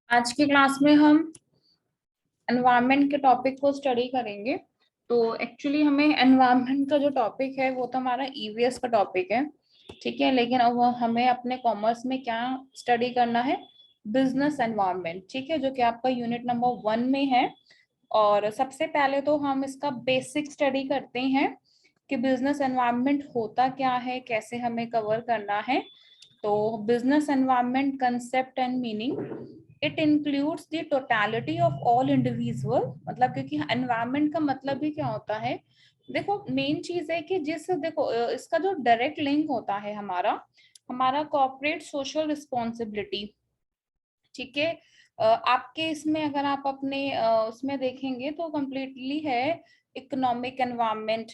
आज की क्लास में हम एनवायरनमेंट के टॉपिक को स्टडी करेंगे। तो एक्चुअली हमें एनवायरनमेंट का जो टॉपिक है वो तो हमारा ईवीएस का टॉपिक है, ठीक है। लेकिन अब हमें अपने कॉमर्स में क्या स्टडी करना है, बिजनेस एनवायरनमेंट, ठीक है, जो कि आपका यूनिट नंबर 1 में है। और सबसे पहले तो हम इसका बेसिक स्टडी करते हैं कि बिजनेस एनवायरनमेंट होता क्या है, कैसे हमें कवर करना है। तो business environment concept and meaning, it includes the totality of all individual. मतलब क्योंकि एनवायरनमेंट का मतलब भी क्या होता है, देखो मेन चीज है कि देखो इसका जो डायरेक्ट लिंक होता है हमारा हमारा कॉर्पोरेट सोशल रिस्पॉन्सिबिलिटी, ठीक है। आपके इसमें अगर आप अपने उसमें देखेंगे तो कंप्लीटली है economic environment,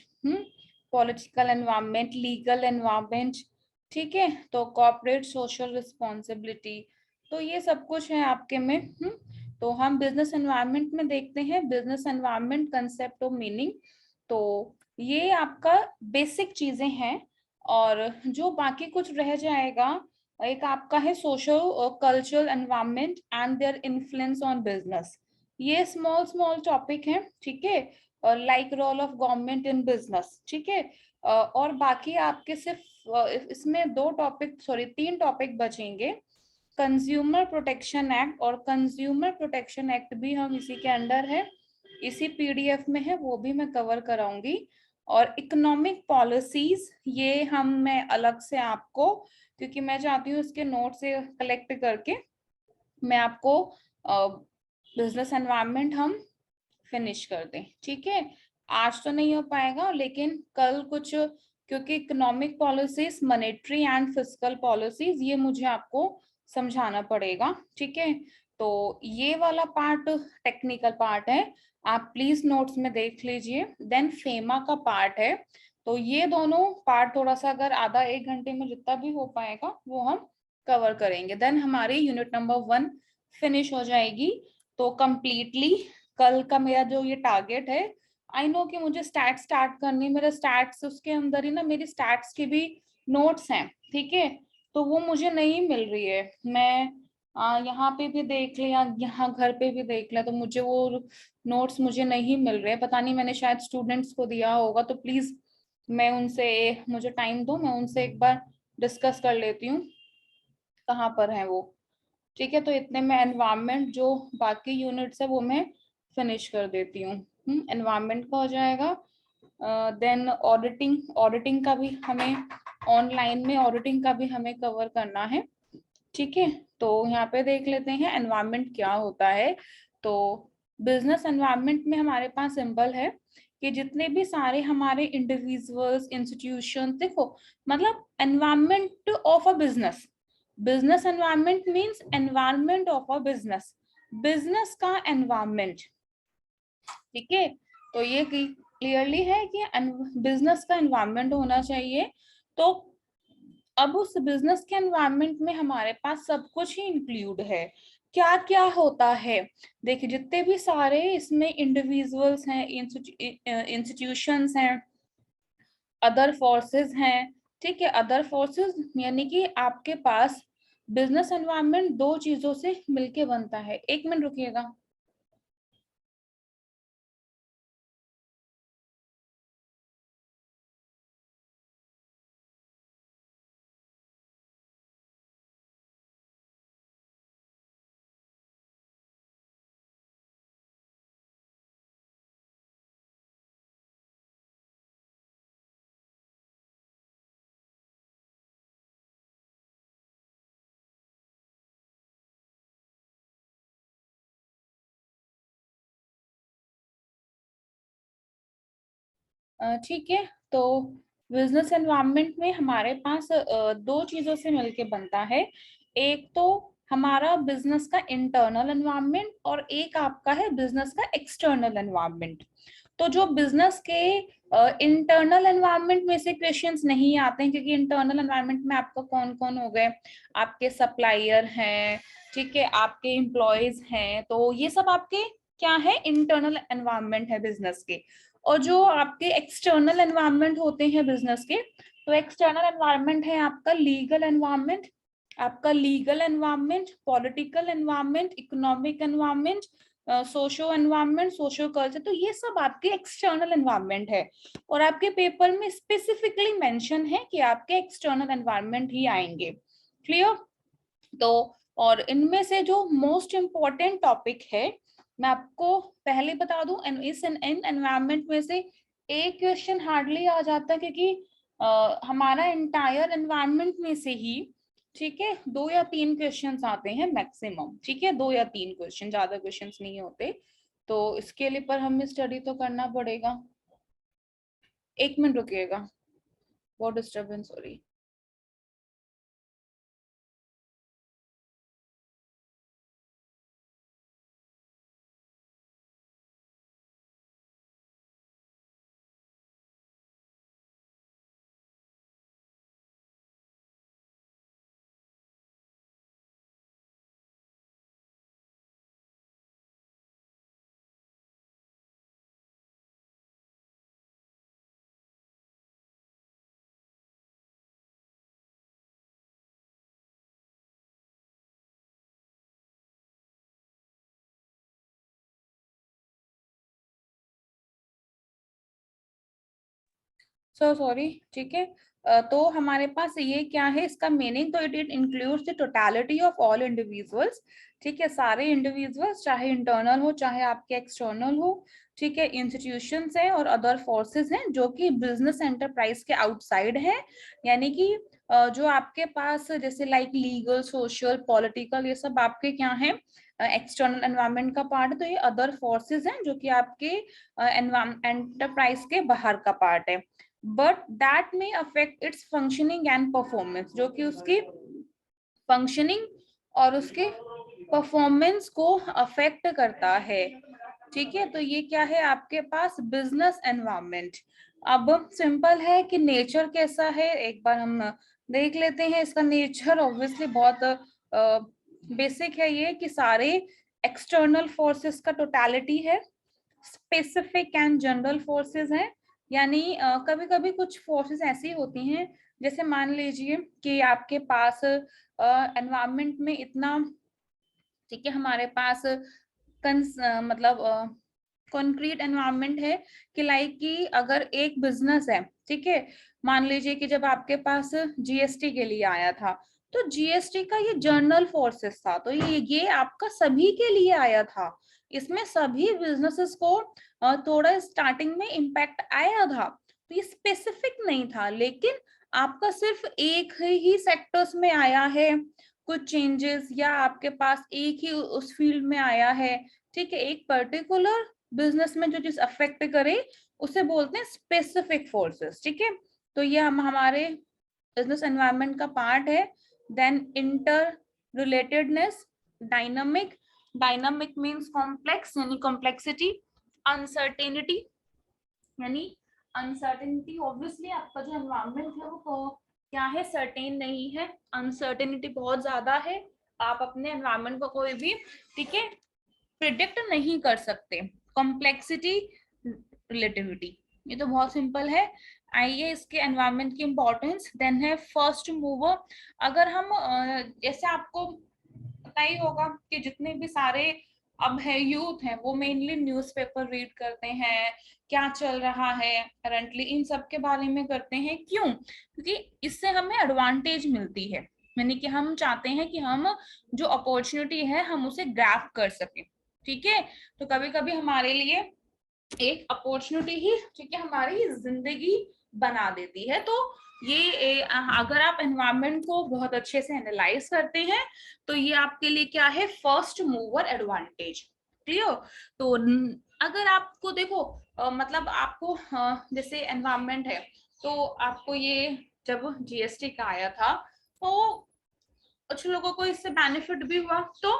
political environment, legal environment, ठीक है। तो कॉर्पोरेट सोशल रिस्पॉन्सिबिलिटी, तो ये सब कुछ है आपके में। तो हम बिजनेस एनवायरनमेंट में देखते हैं business environment concept of meaning. तो ये आपका बेसिक चीजें हैं। और जो बाकी कुछ रह जाएगा, एक आपका है सोशल और cultural environment and their influence on business. ये स्मॉल स्मॉल टॉपिक है, ठीक है। और like role of government in business, ठीक है। और बाकी आपके सिर्फ इसमें दो टॉपिक, सॉरी 3 टॉपिक बचेंगे। कंज्यूमर प्रोटेक्शन एक्ट, और कंज्यूमर प्रोटेक्शन एक्ट भी हम इसी के अंडर है, इसी पीडीएफ में है, वो भी मैं कवर कराऊंगी। और इकोनॉमिक पॉलिसीज ये मैं अलग से आपको, क्योंकि मैं चाहती हूँ इसके नोट से कलेक्ट करके मैं आपको बिजनेस एनवायरनमेंट हम फिनिश कर दें, ठीक है। आज तो नहीं हो पाएगा लेकिन कल कुछ, क्योंकि economic policies, monetary and fiscal policies, ये मुझे आपको समझाना पड़ेगा, ठीक है। तो ये वाला पार्ट टेक्निकल पार्ट है, आप प्लीज नोट्स में देख लीजिए। देन फेमा का पार्ट है। तो ये दोनों पार्ट थोड़ा सा अगर आधा एक घंटे में जितना भी हो पाएगा वो हम कवर करेंगे, देन हमारी यूनिट नंबर 1 फिनिश हो जाएगी। तो कंप्लीटली कल का मेरा जो ये टारगेट है, आई नो कि मुझे स्टार्ट करनी, मेरे स्टैट्स उसके अंदर ही ना मेरी स्टैट्स की भी नोट्स हैं, ठीक है। तो वो मुझे नहीं मिल रही है। मैं यहाँ पे भी देख लिया, यहाँ घर पे भी देख लिया, तो मुझे वो नोट्स मुझे नहीं मिल रहे। पता नहीं, मैंने शायद स्टूडेंट्स को दिया होगा। तो प्लीज मैं उनसे, मुझे टाइम दो, मैं उनसे एक बार डिस्कस कर लेती हूँ कहाँ पर है वो, ठीक है। तो इतने में एनवायरनमेंट जो बाकी यूनिट्स है वो मैं फिनिश कर देती हूँ। एनवायरनमेंट का हो जाएगा। देन ऑडिटिंग, ऑडिटिंग का भी हमें, ऑनलाइन में ऑडिटिंग का भी हमें कवर करना है, ठीक है। तो यहाँ पे देख लेते हैं एनवायरनमेंट क्या होता है। तो बिजनेस एनवायरनमेंट में हमारे पास सिंबल है कि जितने भी सारे हमारे इंडिविजुअल्स, इंस्टीट्यूशन, देखो मतलब environment of a business, business environment means environment of a business, business का एनवायरनमेंट, ठीक है। तो ये क्लियरली है कि बिजनेस का एनवायरनमेंट होना चाहिए। तो अब उस बिजनेस के एनवायरनमेंट में हमारे पास सब कुछ ही इंक्लूड है। क्या क्या होता है, देखिए जितने भी सारे इसमें इंडिविजुअल्स हैं, इंस्टीट्यूशंस हैं, अदर फोर्सेस हैं, ठीक है। अदर फोर्सेस यानी कि आपके पास बिजनेस एनवायरनमेंट दो चीजों से मिलके बनता है। एक मिनट रुकिएगा। ठीक है। तो बिजनेस एनवायरनमेंट में हमारे पास दो चीजों से मिलके बनता है। एक तो हमारा बिजनेस का इंटरनल एनवायरनमेंट, और एक आपका है बिजनेस का एक्सटर्नल एनवायरनमेंट। तो जो बिजनेस के इंटरनल एनवायरनमेंट में से क्वेश्चंस नहीं आते हैं, क्योंकि इंटरनल एनवायरनमेंट में आपका कौन कौन हो गए, आपके सप्लायर हैं, ठीक है, आपके एम्प्लॉयज हैं, तो ये सब आपके क्या है, इंटरनल एनवायरनमेंट है बिजनेस के। और जो आपके एक्सटर्नल एनवायरनमेंट होते हैं बिजनेस के, तो एक्सटर्नल एनवायरनमेंट है आपका लीगल एनवायरनमेंट, आपका legal environment, political environment, economic environment, socio environment, socio culture, तो ये सब आपके एक्सटर्नल एनवायरनमेंट है। और आपके पेपर में स्पेसिफिकली मेंशन है कि आपके एक्सटर्नल एनवायरनमेंट ही आएंगे। क्लियर? तो और इनमें से जो मोस्ट इम्पोर्टेंट टॉपिक है, मैं आपको पहले बता दूं, इस एनवायरनमेंट में से एक क्वेश्चन हार्डली आ जाता है, क्योंकि हमारा इंटायर एनवायरनमेंट में से ही, ठीक है, 2 या 3 क्वेश्चंस आते हैं मैक्सिमम, ठीक है, 2 या 3 क्वेश्चन, ज्यादा क्वेश्चंस नहीं होते। तो इसके लिए पर हमें स्टडी तो करना पड़ेगा। 1 मिनट रुकिएगा, बहुत डिस्टर्बेंस हो रही। सो सॉरी, ठीक है। तो हमारे पास ये क्या है, इसका मीनिंग, तो it includes the totality of all individuals, ठीक है, सारे इंडिविजुअल्स, चाहे इंटरनल हो चाहे आपके एक्सटर्नल हो, ठीक है, इंस्टीट्यूशंस हैं और अदर फोर्सेस हैं जो कि बिजनेस एंटरप्राइज के आउटसाइड है। यानी कि जो आपके पास जैसे लाइक लीगल, सोशल, पॉलिटिकल, ये सब आपके क्या है, एक्सटर्नल एनवायरनमेंट का पार्ट है। तो ये अदर फोर्सेस हैं जो कि आपके एंटरप्राइज के बाहर का पार्ट है। बट दैट में affect it's functioning and performance, जो कि उसकी फंक्शनिंग और उसके परफॉर्मेंस को अफेक्ट करता है, ठीक है। तो ये क्या है आपके पास, बिजनेस एनवायरनमेंट। अब सिंपल है कि नेचर कैसा है, एक बार हम देख लेते हैं। इसका नेचर ऑब्वियसली बहुत बेसिक है, ये कि सारे एक्सटर्नल फोर्सेस का टोटलिटी है, स्पेसिफिक एंड जनरल फोर्सेस हैं। यानी कभी कभी कुछ फोर्सेस ऐसी होती हैं, जैसे मान लीजिए कि आपके पास एनवायरनमेंट में इतना, ठीक है, हमारे पास मतलब कॉन्क्रीट एनवायरनमेंट है कि लाइक कि अगर एक बिजनेस है, ठीक है, मान लीजिए कि जब आपके पास जीएसटी के लिए आया था, तो जीएसटी का ये जर्नल फोर्सेस था, तो ये आपका सभी के लिए आया था। इसमें सभी बिजनेसेस को थोड़ा स्टार्टिंग में इम्पैक्ट आया था, तो ये स्पेसिफिक नहीं था, लेकिन आपका सिर्फ एक ही सेक्टर्स में आया है कुछ चेंजेस, या आपके पास एक ही उस फील्ड में आया है, ठीक है, एक पर्टिकुलर बिजनेस में जो चीज अफेक्ट करे उसे बोलते हैं स्पेसिफिक फोर्सेस, ठीक है। तो ये हम हमारे बिजनेस एनवायरनमेंट का पार्ट है। Then inter relatedness, dynamic, dynamic means complex यानी कॉम्प्लेक्सिटी, अनसर्टेनिटी यानी अनसर्टेनिटी, ऑब्वियसली आपका जो एनवायरनमेंट है वो क्या है, सर्टेन नहीं है, अनसर्टेनिटी बहुत ज्यादा है, आप अपने एनवायरनमेंट को कोई भी, ठीक है, प्रिडिक्ट नहीं कर सकते। कॉम्प्लेक्सिटी, रिलेटिविटी, ये तो बहुत सिंपल है। आइए इसके एनवायरनमेंट की इंपॉर्टेंस। देन है फर्स्ट मूवर। अगर हम जैसे आपको पता ही होगा कि जितने भी सारे अब है यूथ है, वो मेनली न्यूज़पेपर रीड करते हैं, क्या चल रहा है करंटली, इन सब के बारे में करते हैं। क्यों? क्योंकि इससे हमें एडवांटेज मिलती है, यानी कि हम चाहते हैं कि हम जो अपॉर्चुनिटी है हम उसे ग्रैब कर सकें, ठीक है। तो कभी कभी हमारे लिए एक अपॉर्चुनिटी ही, ठीक है, हमारी जिंदगी बना देती है। तो ये अगर आप एनवायरनमेंट को बहुत अच्छे से एनालाइज करते हैं तो ये आपके लिए क्या है, फर्स्ट मूवर एडवांटेज। क्लियर? तो अगर आपको देखो मतलब आपको जैसे एनवायरनमेंट है, तो आपको ये जब जीएसटी का आया था तो कुछ लोगों को इससे बेनिफिट भी हुआ, तो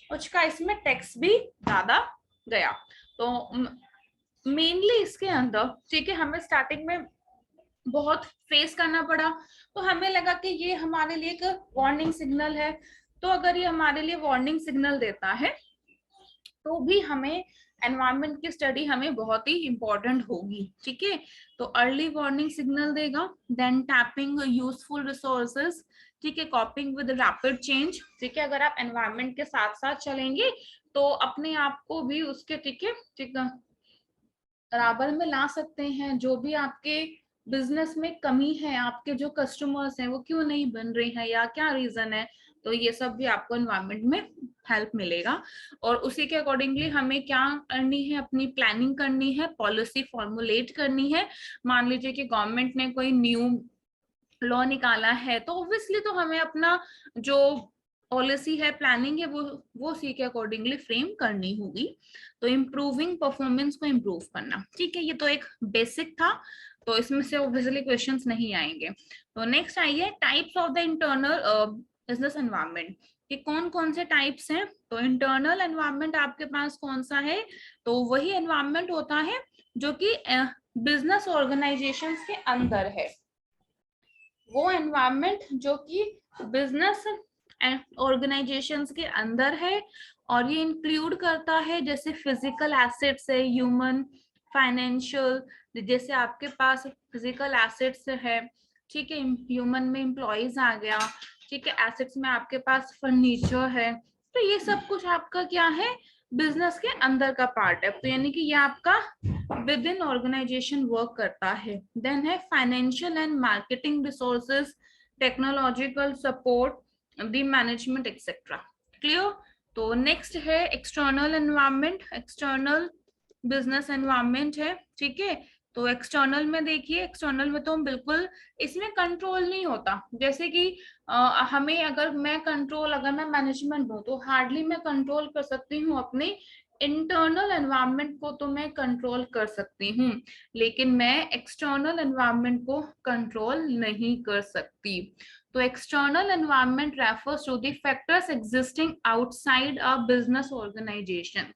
कुछ का इसमें टैक्स भी ज्यादा गया। तो मेनली इसके अंदर, ठीक है, हमें स्टार्टिंग में बहुत फेस करना पड़ा, तो हमें लगा कि ये हमारे लिए एक वार्निंग सिग्नल है। तो अगर ये हमारे लिए वार्निंग सिग्नल देता है तो भी हमें एनवायरनमेंट की स्टडी हमें बहुत ही इंपॉर्टेंट होगी, ठीक है। तो अर्ली वार्निंग सिग्नल देगा। देन टैपिंग यूजफुल रिसोर्सेज, ठीक है, कॉपिंग विद रैपिड चेंज, ठीक है, अगर आप एनवायरनमेंट के साथ साथ चलेंगे तो अपने आप को भी उसके, ठीक है, ठीक है, बराबर में ला सकते हैं। जो भी आपके बिजनेस में कमी है, आपके जो कस्टमर्स हैं वो क्यों नहीं बन रहे हैं या क्या रीजन है, तो ये सब भी आपको एनवायरनमेंट में हेल्प मिलेगा। और उसी के अकॉर्डिंगली हमें क्या करनी है, अपनी प्लानिंग करनी है, पॉलिसी फॉर्मुलेट करनी है। मान लीजिए कि गवर्नमेंट ने कोई न्यू लॉ निकाला है तो ऑब्वियसली तो हमें अपना जो पॉलिसी है, प्लानिंग है, वो उसी के अकॉर्डिंगली फ्रेम करनी होगी। तो इम्प्रूविंग परफॉर्मेंस को इम्प्रूव करना, ठीक है, ये तो एक बेसिक था, तो इसमें से ऑब्वियसली क्वेश्चंस नहीं आएंगे। तो नेक्स्ट आइए types of the internal business environment, कि कौन कौन से टाइप्स हैं। तो इंटरनल एनवायरनमेंट आपके पास कौन सा है, तो वही एनवायरनमेंट होता है जो कि बिजनेस ऑर्गेनाइजेशन के अंदर है, वो एनवायरनमेंट जो कि बिजनेस ऑर्गेनाइजेशंस के अंदर है। और ये इंक्लूड करता है जैसे फिजिकल एसेट्स है, ह्यूमन, फाइनेंशियल, जैसे आपके पास फिजिकल एसेट्स है, ठीक है, ह्यूमन में एम्प्लॉयज आ गया, ठीक है, एसेट्स में आपके पास फर्नीचर है, तो ये सब कुछ आपका क्या है, बिजनेस के अंदर का पार्ट है। तो यानी कि ये आपका विद इन ऑर्गेनाइजेशन वर्क करता है। देन है financial and marketing resources, technological support, the management etcetera. Clear. तो नेक्स्ट है external environment, external business environment है, ठीक है। तो एक्सटर्नल में देखिए, एक्सटर्नल में तो हम बिल्कुल इसमें कंट्रोल नहीं होता, जैसे कि हमें अगर मैं कंट्रोल, अगर मैं मैनेजमेंट हूँ तो हार्डली मैं कंट्रोल कर सकती हूँ अपने इंटरनल एनवायरनमेंट को, तो मैं कंट्रोल कर सकती हूँ, लेकिन मैं एक्सटर्नल एनवायरनमेंट को कंट्रोल नहीं कर सकती। तो external environment refers to the factors existing outside a business organization,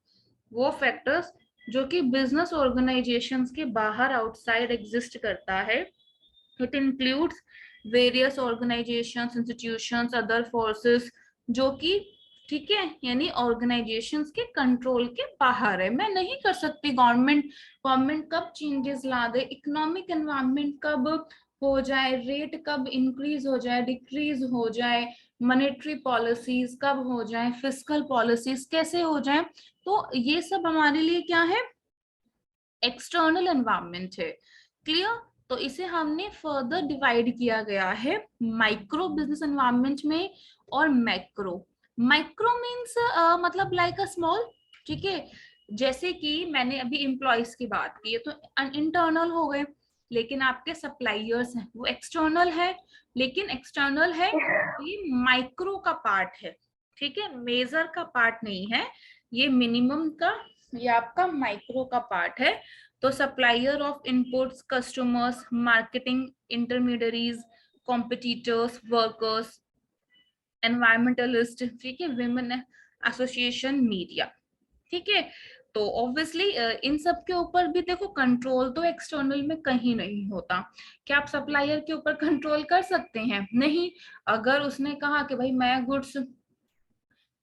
वो फैक्टर्स जो कि बिजनेस ऑर्गेनाइजेशंस के बाहर, आउटसाइड एग्जिस्ट करता है। It includes various organisations, institutions, other forces, जो कि, ठीक है, यानी ऑर्गेनाइजेशंस के कंट्रोल के बाहर है, मैं नहीं कर सकती। गवर्नमेंट कब चेंजेस ला दे, इकोनॉमिक एनवायरनमेंट कब हो जाए, रेट कब इंक्रीज हो जाए, डिक्रीज हो जाए, मॉनेटरी पॉलिसीज कब हो जाए, फिस्कल पॉलिसीज कैसे हो जाए, तो ये सब हमारे लिए क्या है, एक्सटर्नल एनवायरनमेंट है। क्लियर। तो इसे हमने फर्दर डिवाइड किया गया है माइक्रो बिजनेस एनवायरनमेंट में और मैक्रो। माइक्रो मीन्स मतलब लाइक अ स्मॉल, ठीक है, जैसे कि मैंने अभी एम्प्लॉयज की बात की है तो इंटरनल हो गए, लेकिन आपके सप्लायर्स हैं वो एक्सटर्नल है, लेकिन एक्सटर्नल है, ये माइक्रो का पार्ट है, ठीक है, मेजर का पार्ट नहीं है, ये मिनिमम का, ये आपका माइक्रो का पार्ट है। तो supplier of inputs, customers, marketing intermediaries, competitors, workers, environmentalist, ठीक है, विमेन एसोसिएशन, मीडिया, ठीक है। तो ऑब्वियसली इन सब के ऊपर भी देखो कंट्रोल तो एक्सटर्नल में कहीं नहीं होता। क्या आप सप्लायर के ऊपर कंट्रोल कर सकते हैं? नहीं। अगर उसने कहा कि भाई मैं गुड्स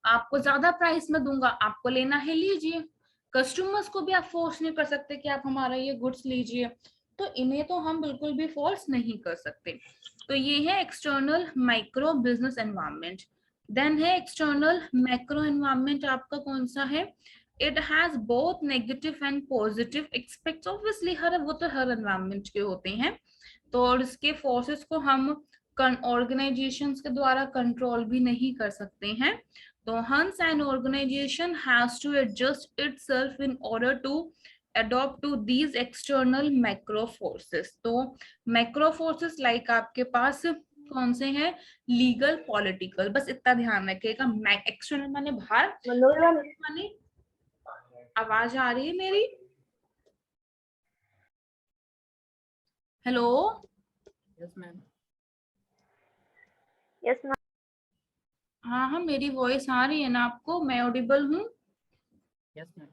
आपको ज्यादा प्राइस में दूंगा, आपको लेना है लीजिए, कस्टमर्स को भी आप फोर्स नहीं कर सकते कि आप हमारा ये गुड्स लीजिए, तो इन्हें तो हम बिल्कुल भी फोर्स नहीं कर सकते। तो ये है external micro business environment. Then है एक्सटर्नल मैक्रो एनवायरनमेंट, आपका कौन सा है, it has both negative and positive expects, obviously हर, वो तो हर एनवायरनमेंट के होते हैं। तो और इसके फोर्सेस को हम ऑर्गेनाइजेशंस के द्वारा कंट्रोल भी नहीं कर सकते हैं। तो hence an organization has to adjust itself in order to adopt to these external macro forces। तो macro forces like आपके पास कौन से हैं, लीगल, पॉलिटिकल, बस इतना ध्यान रखिएगा। एक्सटर्नल माने बाहर, माने, आवाज आ रही है मेरी? Hello. Yes ma'am. Yes ma'am. हाँ हाँ, मेरी वॉइस आ रही है ना आपको, मैं ऑडिबल हूँ? Yes ma'am.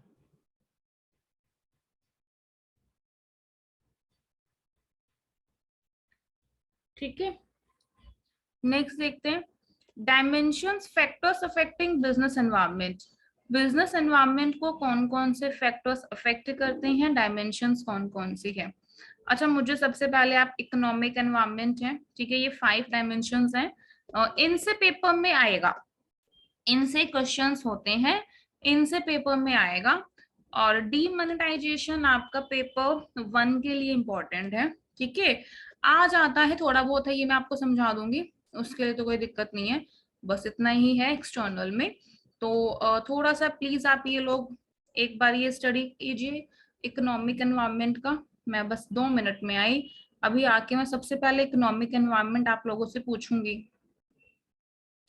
ठीक है, नेक्स्ट देखते हैं dimensions, factors affecting business environment. Business environment को कौन कौन से फैक्टर्स अफेक्ट करते हैं, डायमेंशंस कौन कौन सी है। अच्छा, मुझे सबसे पहले आप इकोनॉमिक एनवायरनमेंट है, ठीक है, ये 5 डायमेंशंस हैं, इनसे पेपर में आएगा, इनसे क्वेश्चंस होते हैं, इनसे पेपर में आएगा। और डीमोनेटाइजेशन आपका पेपर 1 के लिए इंपॉर्टेंट है, ठीक है। आ जाता है थोड़ा बहुत है, ये मैं आपको समझा दूंगी, उसके लिए तो कोई दिक्कत नहीं है, बस इतना ही है एक्सटर्नल में। तो थोड़ा सा प्लीज आप ये लोग एक बार ये स्टडी कीजिए इकोनॉमिक एनवायरनमेंट का। मैं बस 2 मिनट में आई, अभी आके मैं सबसे पहले इकोनॉमिक एनवायरनमेंट आप लोगों से पूछूंगी,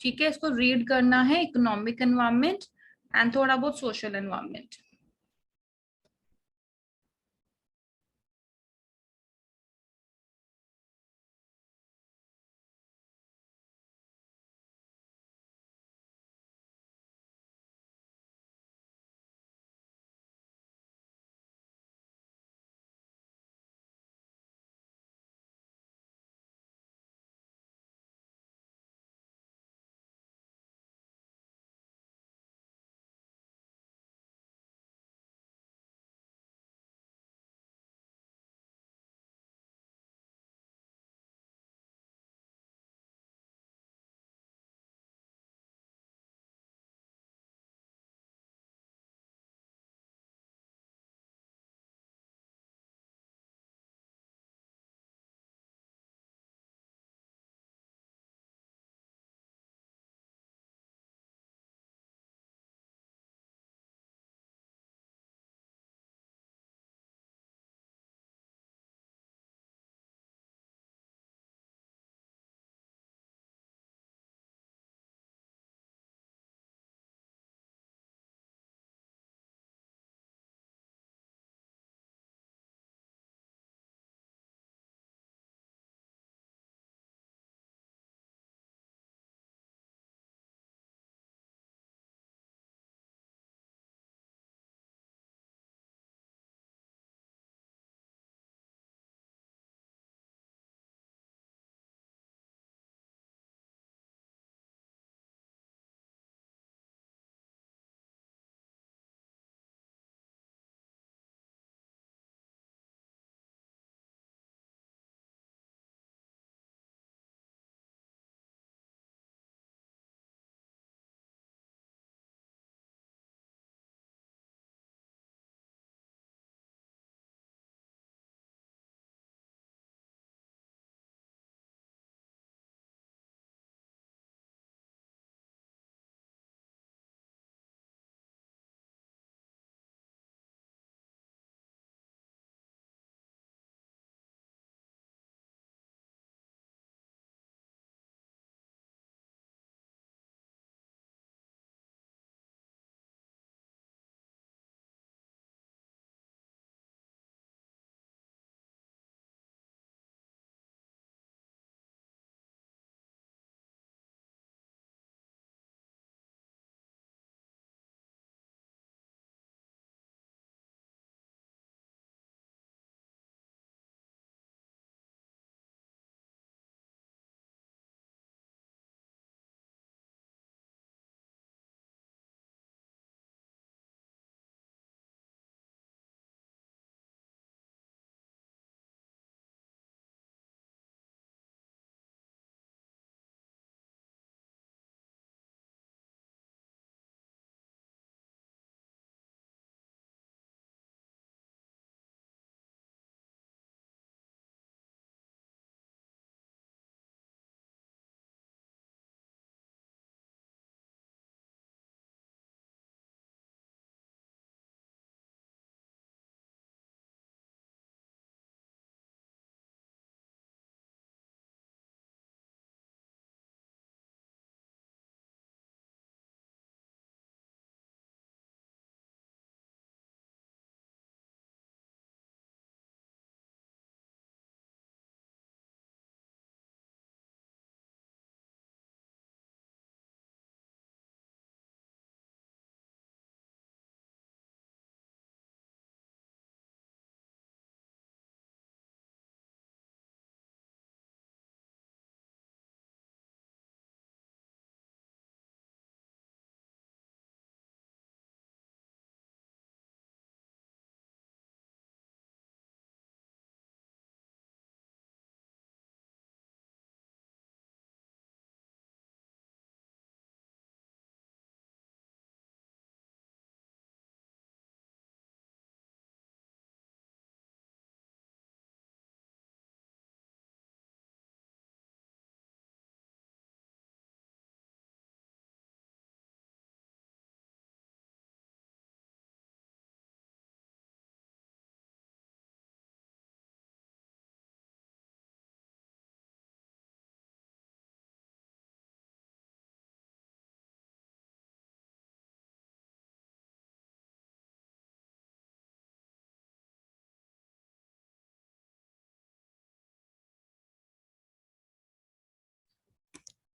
ठीक है। इसको रीड करना है, इकोनॉमिक एनवायरनमेंट एंड थोड़ा बहुत सोशल एनवायरनमेंट।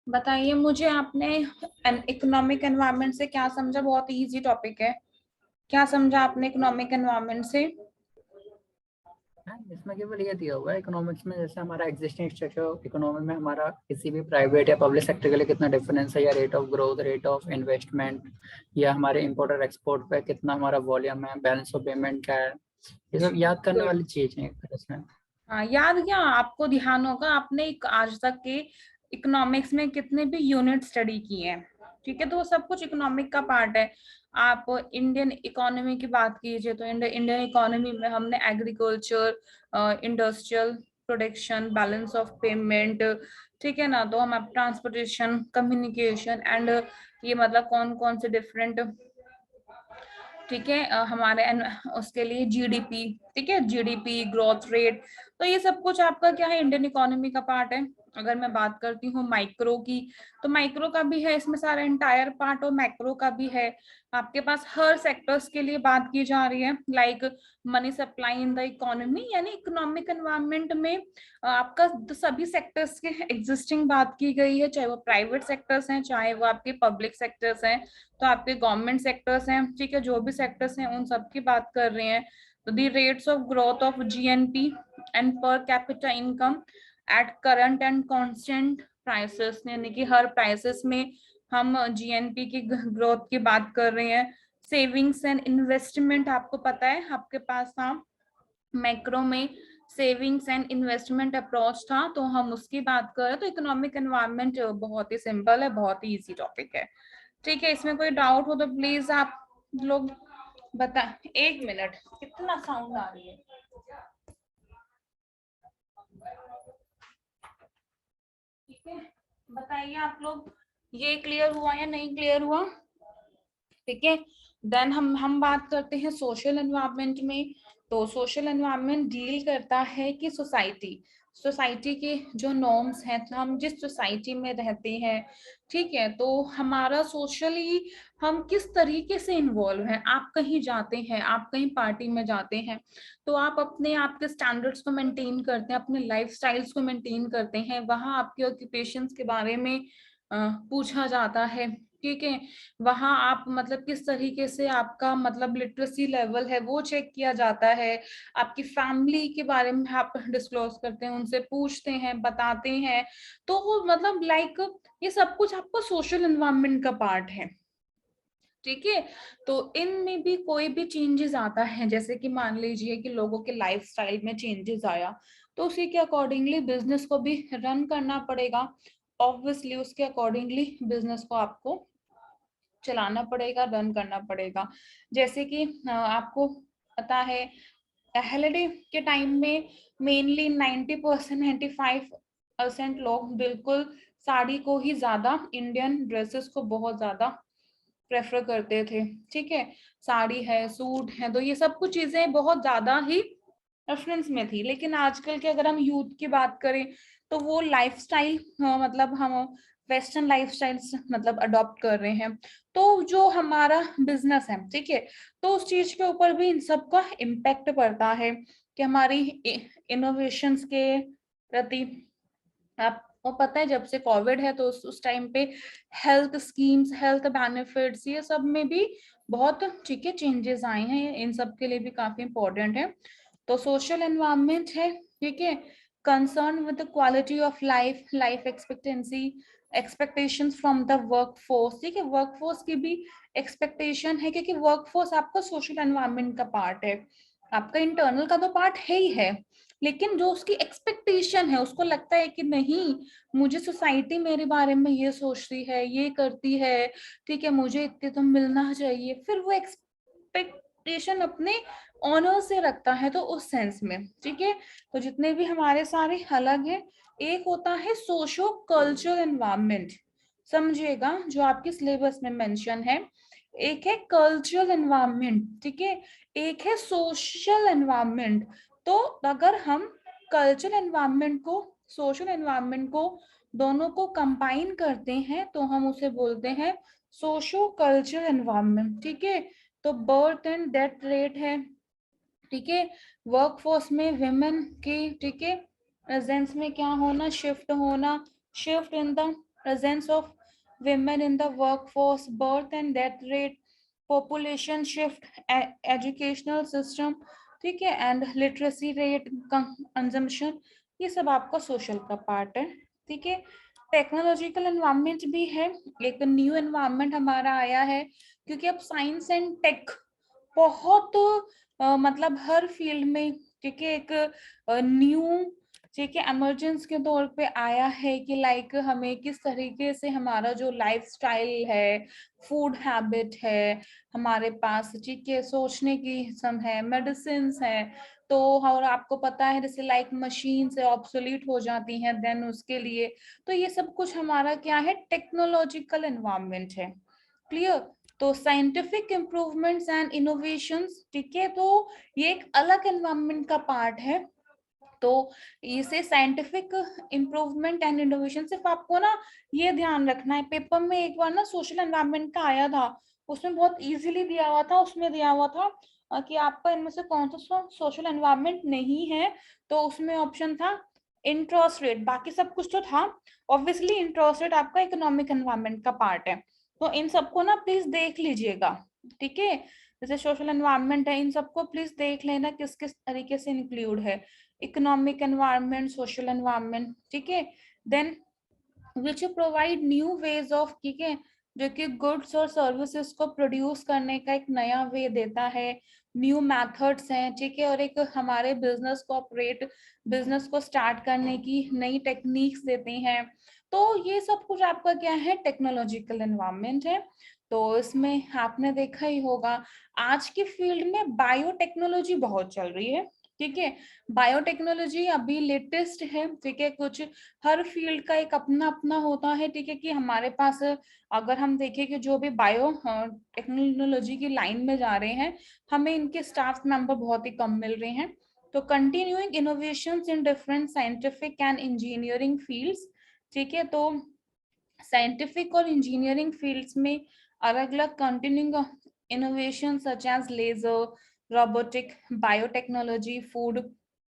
बताइए मुझे, आपने इकोनॉमिक एनवायरनमेंट से क्या समझा? बहुत इजी टॉपिक है। क्या समझा आपने इकोनॉमिक एनवायरनमेंट से? हाँ, इसमें केवल ये दिया हुआ है इकोनॉमिक्स में, जैसे हमारा एग्जिस्टिंग स्ट्रक्चर इकोनॉमी में हमारा किसी भी प्राइवेट या पब्लिक सेक्टर के लिए कितना डिफरेंस है, या rate of growth, rate of investment, या हमारे इंपोर्ट और एक्सपोर्ट पे कितना हमारा वॉल्यूम है, बैलेंस ऑफ पेमेंट क्या है। ये सब याद करने गुड। वाली चीज है एक तरह से। हाँ, याद क्या आपको ध्यान होगा, आपने आज तक के इकोनॉमिक्स में कितने भी यूनिट स्टडी किए हैं, ठीक है? तो वो सब कुछ इकोनॉमिक का पार्ट है। आप इंडियन इकोनॉमी की बात कीजिए तो इंडियन इकोनॉमी में हमने agriculture, industrial production, balance of payment, ठीक है ना? तो हम ट्रांसपोर्टेशन, कम्युनिकेशन एंड ये मतलब कौन कौन से डिफरेंट, ठीक है, हमारे उसके लिए जीडीपी, ठीक है, जीडीपी ग्रोथ रेट। तो ये सब कुछ आपका क्या है, इंडियन इकोनॉमी का पार्ट है। अगर मैं बात करती हूँ माइक्रो की, तो माइक्रो का भी है इसमें सारा एंटायर पार्ट, और मैक्रो का भी है। आपके पास हर सेक्टर्स के लिए बात की जा रही है, like money supply in the economy, यानी इकोनॉमिक एनवायरनमेंट में आपका सभी सेक्टर्स के एग्जिस्टिंग बात की गई है, चाहे वो प्राइवेट सेक्टर्स हैं, चाहे वो आपके पब्लिक सेक्टर्स हैं, तो आपके गवर्नमेंट सेक्टर्स हैं, ठीक है, जो भी सेक्टर्स हैं उन सब की बात कर रहे हैं। तो the rates of growth of GNP and per capita income at current and constant prices, यानी कि हर प्राइसेस में हम जीएनपी की ग्रोथ की बात कर रहे हैं। सेविंग्स एंड इन्वेस्टमेंट, आपको पता है आपके पास था मैक्रो में सेविंग्स एंड इन्वेस्टमेंट अप्रोच था, तो हम उसकी बात कर रहे हैं। तो इकोनॉमिक एनवायरनमेंट बहुत ही सिंपल है, बहुत ही इजी टॉपिक है, ठीक है? इसमें कोई डाउट हो तो प्लीज आप लोग बता। एक मिनट, कितना साउंड आ रही है? ठीक है, बताइए आप लोग, ये क्लियर हुआ या नहीं क्लियर हुआ? ठीक है, देन हम बात करते हैं सोशल एनवायरनमेंट में। तो सोशल एनवायरनमेंट डील करता है कि सोसाइटी के जो नॉर्म्स हैं, तो हम जिस सोसाइटी में रहते हैं, ठीक है, तो हमारा सोशली हम किस तरीके से इन्वॉल्व हैं। आप कहीं जाते हैं, आप कहीं पार्टी में जाते हैं, तो आप अपने आपके स्टैंडर्ड्स को मेंटेन करते हैं, अपने लाइफ स्टाइल्स को मेंटेन करते हैं। वहाँ आपके ऑक्यूपेशंस के बारे में पूछा जाता है, ठीक है। वहां आप मतलब किस तरीके से आपका मतलब लिटरेसी लेवल है वो चेक किया जाता है। आपकी फैमिली के बारे में आप डिस्क्लोज करते हैं, उनसे पूछते हैं, बताते हैं। तो वो मतलब लाइक ये सब कुछ आपका सोशल एनवायरनमेंट का पार्ट है, ठीक है। तो इनमें भी कोई भी चेंजेस आता है, जैसे कि मान लीजिए कि लोगों के लाइफस्टाइल में चेंजेस आया, तो उसी के अकॉर्डिंगली बिजनेस को भी रन करना पड़ेगा। ऑब्वियसली उसके अकॉर्डिंगली बिजनेस को आपको चलाना पड़ेगा, रन करना पड़ेगा। जैसे कि आपको पता है पहले के टाइम में मेनली 90%, 95% लोग बिल्कुल साड़ी को ही ज्यादा, इंडियन ड्रेसेस को बहुत ज्यादा प्रेफर करते थे, ठीक है। साड़ी है, सूट है, तो ये सब कुछ चीजें बहुत ज्यादा ही रेफरेंस में थी। लेकिन आजकल के अगर हम यूथ की बात करें, तो वो लाइफस्टाइल मतलब हम वेस्टर्न लाइफस्टाइल मतलब अडॉप्ट कर रहे हैं। तो जो हमारा बिजनेस है, ठीक है, तो उस चीज के ऊपर भी इन सब का इम्पेक्ट पड़ता है कि हमारी इनोवेशंस के प्रति। आपको पता है जब से कोविड है, तो उस टाइम पे हेल्थ स्कीम्स, हेल्थ बेनिफिट्स, ये सब में भी बहुत, ठीक है, चेंजेस आए हैं। इन सब के लिए भी काफी इंपॉर्टेंट है। तो सोशल एनवायरनमेंट है, ठीक है, concern with the quality of life, life expectancy, expectations from the workforce, ठीक है। वर्कफोर्स की भी एक्सपेक्टेशन है, क्योंकि वर्कफोर्स आपका सोशल एनवायरनमेंट का पार्ट है। आपका इंटरनल का तो पार्ट है ही है, लेकिन जो उसकी एक्सपेक्टेशन है, उसको लगता है कि नहीं, मुझे सोसाइटी मेरे बारे में ये सोचती है, ये करती है, ठीक है, मुझे इतने तो मिलना चाहिए, फिर वो एक्सपेक्टेशन अपने ऑनर से रखता है। तो उस सेंस में, ठीक है, तो जितने भी हमारे सारे अलग है, एक होता है सोशो कल्चरल एनवायरनमेंट, समझिएगा, जो आपके सिलेबस में मेंशन है। एक है कल्चरल एनवायरनमेंट, ठीक है, एक है सोशल एनवायरनमेंट। तो अगर हम कल्चरल एनवायरनमेंट को, सोशल एनवायरनमेंट को, दोनों को कंबाइन करते हैं, तो हम उसे बोलते हैं सोशो कल्चरल एनवायरनमेंट, ठीक है। तो बर्थ एंड डेथ रेट है, ठीक है, वर्कफोर्स में विमेन की, ठीक है, प्रेजेंस में क्या होना, शिफ्ट होना, shift in the presence of women in the workforce, birth and death rate, population shift, educational system, ठीक है, एंड लिटरेसी रेट, कंजम्पशन, ये सब आपका सोशल का पार्ट है, ठीक है। टेक्नोलॉजिकल एनवायरनमेंट भी है, एक न्यू एनवायरनमेंट हमारा आया है, क्योंकि अब साइंस एंड टेक बहुत मतलब हर फील्ड में, ठीक है, एक न्यू, ठीक है, इमरजेंस के तौर पे आया है कि लाइक हमें किस तरीके से हमारा जो लाइफस्टाइल है, फूड हैबिट है हमारे पास, ठीक है, सोचने की सम है, मेडिसिन है, तो और आपको पता है जैसे लाइक मशीन से ऑब्सोलीट हो जाती हैं, देन उसके लिए, तो ये सब कुछ हमारा क्या है, टेक्नोलॉजिकल एनवायरनमेंट है। क्लियर? तो साइंटिफिक इम्प्रूवमेंट्स एंड इनोवेशंस, ठीक है, तो ये एक अलग एनवायरनमेंट का पार्ट है। तो इसे साइंटिफिक इम्प्रूवमेंट एंड इनोवेशन, सिर्फ आपको ना ये ध्यान रखना है, पेपर में एक बार ना सोशल एनवायरनमेंट का आया था, उसमें बहुत इजीली दिया हुआ था, उसमें दिया हुआ था कि आपका इनमें से कौन सा सोशल एनवायरनमेंट नहीं है, तो उसमें ऑप्शन था इंटरेस्ट रेट, बाकी सब कुछ तो था, ऑब्वियसली इंटरेस्ट रेट आपका इकोनॉमिक एनवायरनमेंट का पार्ट है, तो इन सबको ना प्लीज देख लीजिएगा, ठीक है। जैसे सोशल एनवायरनमेंट है, इन सबको प्लीज देख लेना किस किस तरीके से इंक्लूड है, इकोनॉमिक एनवायरनमेंट, सोशल एनवायरनमेंट, ठीक है। Then which provide new ways of, ठीक है, जो कि गुड्स और सर्विसेज को प्रोड्यूस करने का एक नया वे देता है, न्यू मेथड्स हैं, ठीक है, और एक हमारे बिजनेस को ऑपरेट, बिजनेस को स्टार्ट करने की नई टेक्निक्स देते हैं, तो ये सब कुछ आपका क्या है, टेक्नोलॉजिकल एनवायरनमेंट है। तो इसमें आपने देखा ही होगा आज के फील्ड में बायोटेक्नोलॉजी बहुत चल रही है, ठीक है, बायोटेक्नोलॉजी अभी लेटेस्ट है, ठीक है, कुछ हर फील्ड का एक अपना अपना होता है, ठीक है, कि हमारे पास अगर हम देखें कि जो भी बायो टेक्नोलॉजी की लाइन में जा रहे हैं, हमें इनके स्टाफ मेंबर बहुत ही कम मिल रहे हैं। तो continuing innovations in different scientific and engineering fields, ठीक है, तो साइंटिफिक और इंजीनियरिंग फील्ड्स में अलग अलग continuing innovation such as laser, robotic, biotechnology, food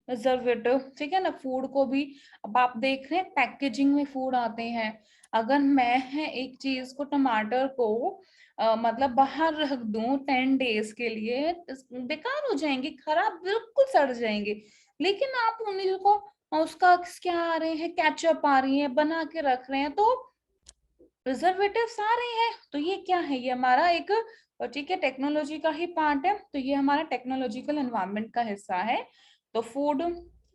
preservative, ठीक है ना, फूड को भी अब आप देख रहे हैं पैकेजिंग में फूड आते हैं, अगर मैं एक चीज को, टमाटर को मतलब बाहर रख दूं 10 डेज के लिए, बेकार हो जाएंगे, खराब, बिल्कुल सड़ जाएंगे, लेकिन आप उन्हीं को उसका क्या आ रहे हैं, कैचअप आ रही है, बना के रख रहे हैं, तो प्रिजर्वेटिव्स आ रहे हैं, तो ये क्या है, ये हमारा एक, ठीक है, टेक्नोलॉजी का ही पार्ट है, तो ये हमारा टेक्नोलॉजिकल एनवायरनमेंट का हिस्सा है। तो food,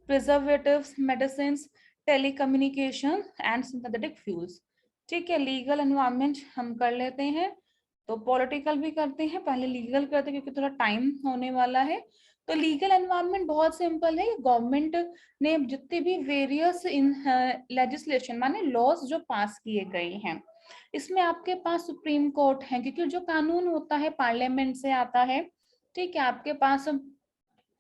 preservatives, medicine, telecommunication and synthetic fuels, ठीक है। लीगल एनवायरनमेंट हम कर लेते हैं, तो पॉलिटिकल भी करते हैं, पहले लीगल करते हैं क्योंकि थोड़ा टाइम होने वाला है। तो लीगल एनवायरनमेंट बहुत सिंपल है, गवर्नमेंट ने जितने भी वेरियस इन लेजिस्लेशन माने लॉज जो पास किए गए हैं, इसमें आपके पास सुप्रीम कोर्ट है, क्योंकि जो कानून होता है पार्लियामेंट से आता है, ठीक है, आपके पास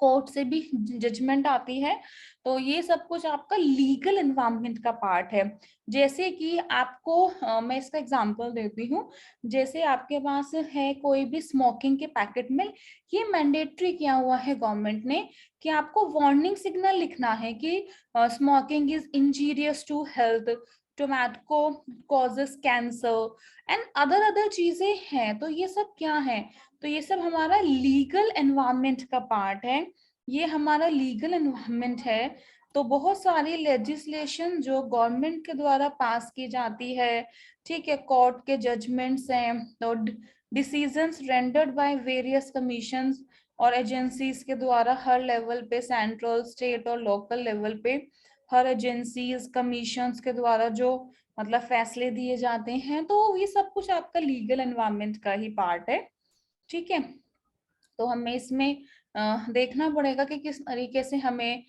कोर्ट से भी जजमेंट आती है, तो ये सब कुछ आपका लीगल एनवायरनमेंट का पार्ट है। जैसे कि आपको मैं इसका एग्जांपल देती हूँ, जैसे आपके पास है कोई भी स्मोकिंग के पैकेट में, ये मैंडेटरी किया हुआ है गवर्नमेंट ने कि आपको वार्निंग सिग्नल लिखना है कि smoking is injurious to health, tomato causes cancer and other चीजें हैं, तो ये सब क्या है, तो ये सब हमारा लीगल एनवायरनमेंट का पार्ट है, ये हमारा लीगल एनवायरनमेंट है। तो बहुत सारी लेजिस्लेशन जो गवर्नमेंट के द्वारा पास की जाती है, ठीक है, कोर्ट के जजमेंट्स हैं, तो decisions rendered by various commissions और एजेंसीज के द्वारा हर लेवल पे, सेंट्रल, स्टेट और लोकल लेवल पे हर एजेंसीज, कमीशंस के द्वारा जो मतलब फैसले दिए जाते हैं, तो ये सब कुछ आपका लीगल एनवायरनमेंट का ही पार्ट है, ठीक है। तो हमें इसमें देखना पड़ेगा कि किस तरीके से हमें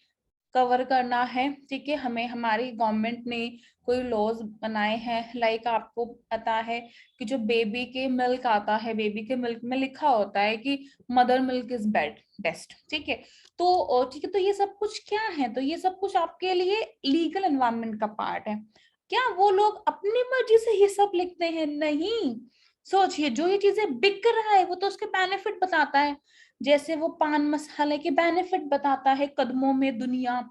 कवर करना है, ठीक है। हमें हमारी गवर्नमेंट ने कोई लॉज बनाए हैं, लाइक आपको पता है कि जो बेबी के मिल्क आता है, बेबी के मिल्क में लिखा होता है कि मदर मिल्क इज बेस्ट, ठीक है। तो ठीक है, तो ये सब कुछ क्या है, तो ये सब कुछ आपके लिए लीगल एनवायरनमेंट का पार्ट है। क्या वो लोग अपनी मर्जी से ये सब लिखते हैं? नहीं, सोचिए, जो ये चीजें बिक रहा है वो तो उसके बेनिफिट बताता है, जैसे वो पान मसाले के बेनिफिट बताता है, कदमों में दुनिया,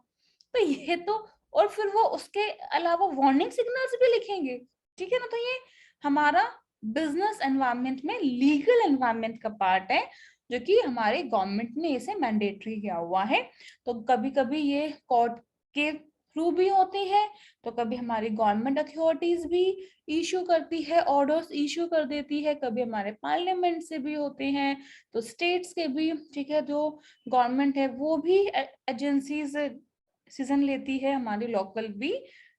तो ये तो, और फिर वो उसके अलावा वार्निंग सिग्नल्स भी लिखेंगे, ठीक है ना। तो ये हमारा बिजनेस एनवायरनमेंट में लीगल एनवायरनमेंट का पार्ट है, जो कि हमारे गवर्नमेंट ने इसे मैंडेटरी किया हुआ है। तो कभी कभी ये कोर्ट के थ्रू भी होती है, तो कभी हमारी गवर्नमेंट अथॉरिटीज भी इशू करती है, ऑर्डर्स इशू कर देती है, कभी हमारे पार्लियामेंट से भी होते हैं, तो स्टेट्स के भी, ठीक है, जो गवर्नमेंट है वो भी एजेंसीज डिसीजन लेती है, हमारी लोकल भी,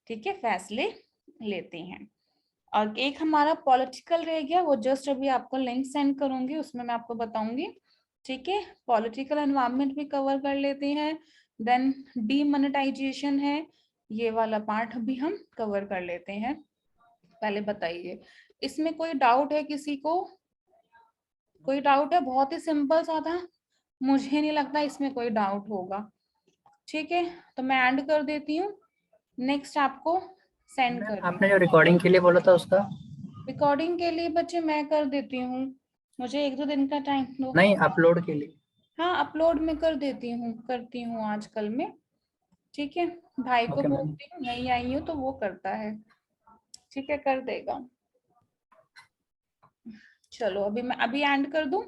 ठीक है, फैसले लेते हैं। और एक हमारा पॉलिटिकल रह गया, वो जस्ट अभी आपको लिंक सेंड करूंगी, उसमें मैं आपको बताऊंगी, ठीक है। पॉलिटिकल एनवायरनमेंट भी कवर कर लेते हैं, देन डीमोनेटाइजेशन है, ये वाला पार्ट भी हम कवर कर लेते हैं। पहले बताइए, इसमें कोई डाउट है किसी को? कोई डाउट है? बहुत ही सिंपल सा था, मुझे नहीं लगता इसमें कोई डाउट होगा। ठीक है, तो मैं एंड कर देती हूँ, नेक्स्ट आपको सेंड मैम कर रही हूँ। आपने जो रिकॉर्डिंग के लिए बोला था उसका? रिकॉर्डिंग के लिए बच्चे मैं कर देती हूँ, मुझे 1-2 दिन का टाइम दो। नहीं, अपलोड के लिए। हाँ, अपलोड में कर देती हूँ, करती हूँ आजकल में, ठीक है। भाई को ओके मैम। बोलती हूँ, नहीं आई हूँ तो वो करता है, ठीक है, कर देगा। चलो अभी मैं अभी एंड कर दूँ।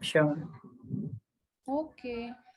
श्योर। ओके।